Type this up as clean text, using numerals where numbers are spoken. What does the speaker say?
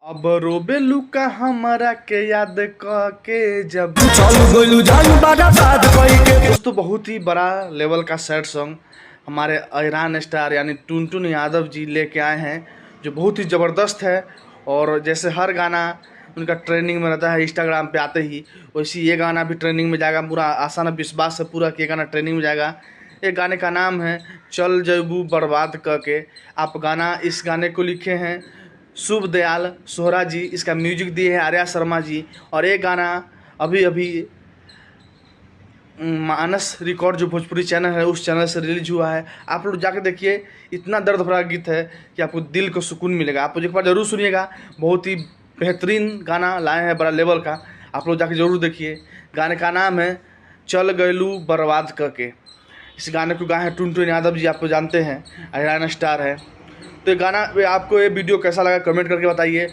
अब रोबे लुका हमरा के याद के जब दोस्तों बहुत ही बड़ा लेवल का सैड सॉन्ग हमारे ईरान स्टार यानी टुनटुन यादव जी लेके आए हैं, जो बहुत ही ज़बरदस्त है। और जैसे हर गाना उनका ट्रेंडिंग में रहता है इंस्टाग्राम पे आते ही, वैसे ये गाना भी ट्रेंडिंग में जाएगा। पूरा आसान विश्वास है पूरा कि ये गाना ट्रेंडिंग में जाएगा। एक गाने का नाम है चल जयबू बर्बाद करके। आप गाना इस गाने को लिखे हैं शुभ दयाल सोहरा जी, इसका म्यूजिक दिए हैं आर्या शर्मा जी। और एक गाना अभी अभी मानस रिकॉर्ड जो भोजपुरी चैनल है उस चैनल से रिलीज हुआ है। आप लोग जाके देखिए, इतना दर्द भरा गीत है कि आपको दिल को सुकून मिलेगा। आप एक बार ज़रूर सुनिएगा, बहुत ही बेहतरीन गाना लाए हैं बड़ा लेवल का। आप लोग जाके ज़रूर देखिए। गाने का नाम है चल गयलू बर्बाद करके। इस गाने को गाए हैं टुनटुन यादव जी, आपको जानते हैं, ईरान स्टार है। तो ये गाना आपको ये वीडियो कैसा लगा कमेंट करके बताइए।